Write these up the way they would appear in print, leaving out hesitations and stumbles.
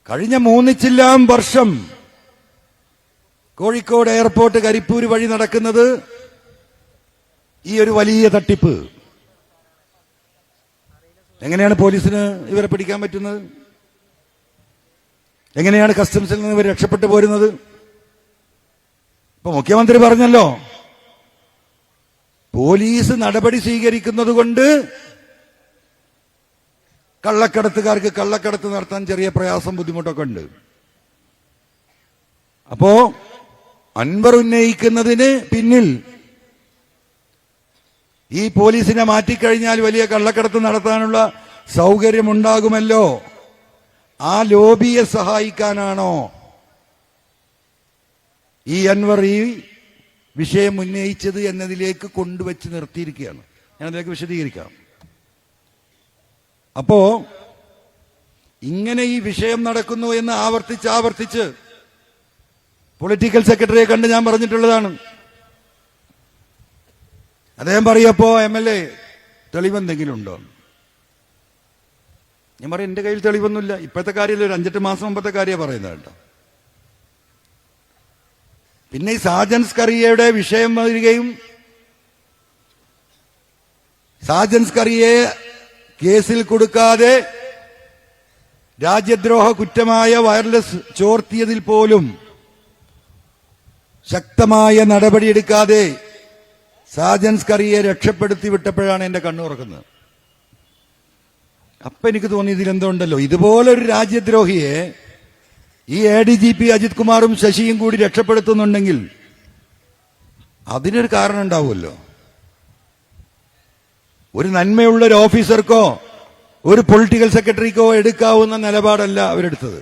കഴിഞ്ഞ 3 ചില്ലാൻ വർഷം കോഴിക്കോട് എയർപോർട്ട് കരിപ്പൂര് വഴി നടക്കുന്നത് ഈ ഒരു വലിയ തട്ടിപ്പ്. എങ്ങനെയാണ് പോലീസിന് ഇവരെ പിടിക്കാൻ പറ്റുന്നത്? എങ്ങനെയാണ് കസ്റ്റംസിൽ നിന്ന് ഇവർ രക്ഷപ്പെട്ടു പോരുന്നത്? ഇപ്പൊ മുഖ്യമന്ത്രി പറഞ്ഞല്ലോ, പോലീസ് നടപടി സ്വീകരിക്കുന്നത് കൊണ്ട് കള്ളക്കടത്തുകാർക്ക് കള്ളക്കടത്ത് നടത്താൻ ചെറിയ പ്രയാസം ബുദ്ധിമുട്ടൊക്കെ ഉണ്ട്. അപ്പോ അൻവർ ഉന്നയിക്കുന്നതിന് പിന്നിൽ ഈ പോലീസിനെ മാറ്റിക്കഴിഞ്ഞാൽ വലിയ കള്ളക്കടത്ത് നടത്താനുള്ള സൗകര്യമുണ്ടാകുമല്ലോ, ആ ലോബിയെ സഹായിക്കാനാണോ ഈ അൻവർ ഈ വിഷയം ഉന്നയിച്ചത് എന്നതിലേക്ക് കൊണ്ടുവച്ച് നിർത്തിയിരിക്കുകയാണ്. ഞാനതിലേക്ക് വിശദീകരിക്കാം. അപ്പോ ഇങ്ങനെ ഈ വിഷയം നടക്കുന്നു എന്ന് ആവർത്തിച്ച് പൊളിറ്റിക്കൽ സെക്രട്ടറിയെ കണ്ട് ഞാൻ പറഞ്ഞിട്ടുള്ളതാണ്. അദ്ദേഹം പറയപ്പോ MLA തെളിവെന്തെങ്കിലും ഉണ്ടോ? ഞാൻ പറയും എന്റെ കയ്യിൽ തെളിവൊന്നുമില്ല. ഇപ്പോഴത്തെ കാര്യമല്ല, ഒരു 5-8 മാസം മുമ്പത്തെ കാര്യമാണ് പറയുന്നത് കേട്ടോ. പിന്നെ ഈ സാജൻ സ്കറിയയുടെ വിഷയം വരികയും സാജൻ സ്കറിയയെ കേസിൽ കൊടുക്കാതെ രാജ്യദ്രോഹ കുറ്റമായ വയർലെസ് ചോർത്തിയതിൽ പോലും ശക്തമായ നടപടിയെടുക്കാതെ സാജൻ സ്കറിയയെ രക്ഷപ്പെടുത്തി വിട്ടപ്പോഴാണ് എന്റെ കണ്ണുറക്കുന്നത്. അപ്പൊ എനിക്ക് തോന്നി ഇതിലെന്തോണ്ടല്ലോ, ഇതുപോലൊരു രാജ്യദ്രോഹിയെ ഈ ADGP അജിത് കുമാറും ശശിയും കൂടി രക്ഷപ്പെടുത്തുന്നുണ്ടെങ്കിൽ അതിനൊരു കാരണം ഉണ്ടാവുമല്ലോ. ഒരു നന്മയുള്ള ഒരു ഓഫീസർക്കോ ഒരു പൊളിറ്റിക്കൽ സെക്രട്ടറിക്കോ എടുക്കാവുന്ന നിലപാടല്ല അവരെടുത്തത്.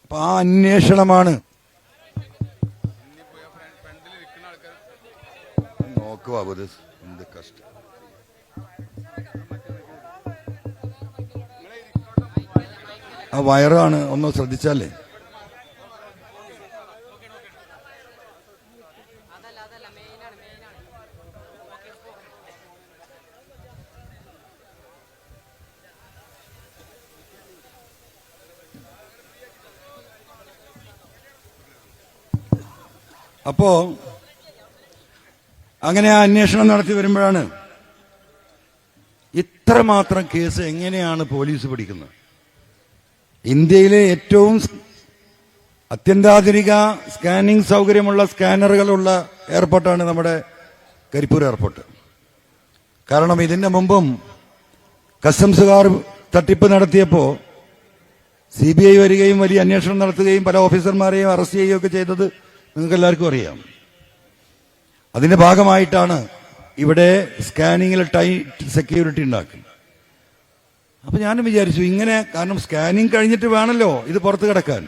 അപ്പൊ ആ അന്വേഷണമാണ്. നോക്കുക എന്ത് കഷ്ടം. ആ വയറാണ്, ഒന്ന് ശ്രദ്ധിച്ചാലേ. അപ്പോ അങ്ങനെ ആ അന്വേഷണം നടത്തി വരുമ്പോഴാണ് ഇത്രമാത്രം കേസ് എങ്ങനെയാണ് പോലീസ് പിടിക്കുന്നത്? ഇന്ത്യയിലെ ഏറ്റവും അത്യന്താധുനിക സ്കാനിംഗ് സൗകര്യമുള്ള സ്കാനറുകളുള്ള എയർപോർട്ടാണ് നമ്മുടെ കരിപ്പൂർ എയർപോർട്ട്. കാരണം ഇതിന്റെ മുമ്പും കസ്റ്റംസുകാർ തട്ടിപ്പ് നടത്തിയപ്പോ CBI വരികയും വലിയ അന്വേഷണം നടത്തുകയും പല ഓഫീസർമാരെയും അറസ്റ്റ് ചെയ്യുകയും ഒക്കെ ചെയ്തത് നിങ്ങൾക്ക് എല്ലാവർക്കും അറിയാം. അതിന്റെ ഭാഗമായിട്ടാണ് ഇവിടെ സ്കാനിങ്ങിൽ ടൈറ്റ് സെക്യൂരിറ്റി ഉണ്ടാക്കുന്നത്. അപ്പൊ ഞാനും വിചാരിച്ചു ഇങ്ങനെ, കാരണം സ്കാനിങ് കഴിഞ്ഞിട്ട് വേണമല്ലോ ഇത് പുറത്ത് കിടക്കാൻ.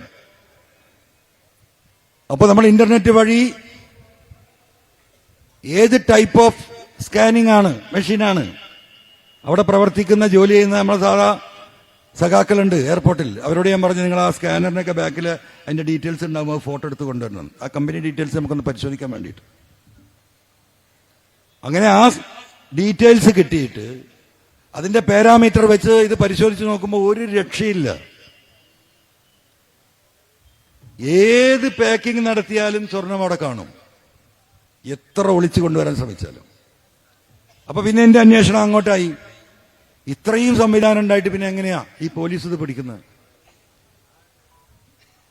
അപ്പൊ നമ്മൾ ഇന്റർനെറ്റ് വഴി ഏത് ടൈപ്പ് ഓഫ് സ്കാനിങ് ആണ്, മെഷീനാണ് അവിടെ പ്രവർത്തിക്കുന്ന, ജോലി ചെയ്യുന്ന നമ്മളെ സാധാ സഖാക്കളുണ്ട് എയർപോർട്ടിൽ. അവരോട് ഞാൻ പറഞ്ഞു, നിങ്ങൾ ആ സ്കാനറിനൊക്കെ ബാക്കിൽ അതിന്റെ ഡീറ്റെയിൽസ് ഉണ്ടാകുമ്പോൾ അത് ഫോട്ടോ എടുത്ത് കൊണ്ടുവരണം, ആ കമ്പനി ഡീറ്റെയിൽസ് നമുക്കൊന്ന് പരിശോധിക്കാൻ വേണ്ടിയിട്ട്. അങ്ങനെ ആ ഡീറ്റെയിൽസ് കിട്ടിയിട്ട് അതിന്റെ പാരാമീറ്റർ വെച്ച് ഇത് പരിശോധിച്ച് നോക്കുമ്പോൾ ഒരു രക്ഷയില്ല. ഏത് പാക്കിംഗ് നടത്തിയാലും സ്വർണം അവിടെ കാണും, എത്ര ഒളിച്ചു കൊണ്ടുവരാൻ ശ്രമിച്ചാലും. അപ്പൊ പിന്നെ എന്റെ അന്വേഷണം അങ്ങോട്ടായി. ഇത്രയും സംവിധാനം ഉണ്ടായിട്ട് പിന്നെ എങ്ങനെയാ ഈ പോലീസ് ഇത് പിടിക്കുന്നത്?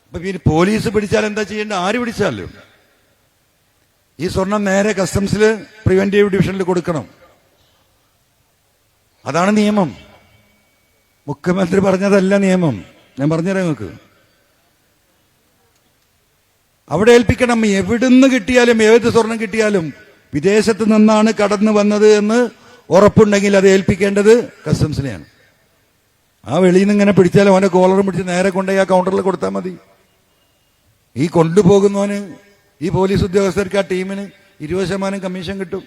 അപ്പൊ പിന്നെ പോലീസ് പിടിച്ചാൽ എന്താ ചെയ്യേണ്ട? ആര് പിടിച്ചാലും ഈ സ്വർണം നേരെ കസ്റ്റംസിൽ പ്രിവെന്റീവ് ഡിവിഷനിൽ കൊടുക്കണം. അതാണ് നിയമം. മുഖ്യമന്ത്രി പറഞ്ഞതല്ല നിയമം. ഞാൻ പറഞ്ഞുതരാം നിങ്ങൾക്ക്. അവിടെ ഏൽപ്പിക്കണം. എവിടുന്ന് കിട്ടിയാലും, ഏത് സ്വർണം കിട്ടിയാലും വിദേശത്ത് നിന്നാണ് കടന്നു വന്നത് എന്ന് ഉറപ്പുണ്ടെങ്കിൽ അത് ഏൽപ്പിക്കേണ്ടത് കസ്റ്റംസിനെയാണ്. ആ വെളിയിൽ നിന്ന് ഇങ്ങനെ പിടിച്ചാലും അവന്റെ കോളറും പിടിച്ച് നേരെ കൊണ്ടുപോയി ആ കൗണ്ടറിൽ കൊടുത്താൽ മതി. ഈ കൊണ്ടുപോകുന്നവന്, ഈ പോലീസ് ഉദ്യോഗസ്ഥർക്ക്, ആ ടീമിന് 20% കമ്മീഷൻ കിട്ടും.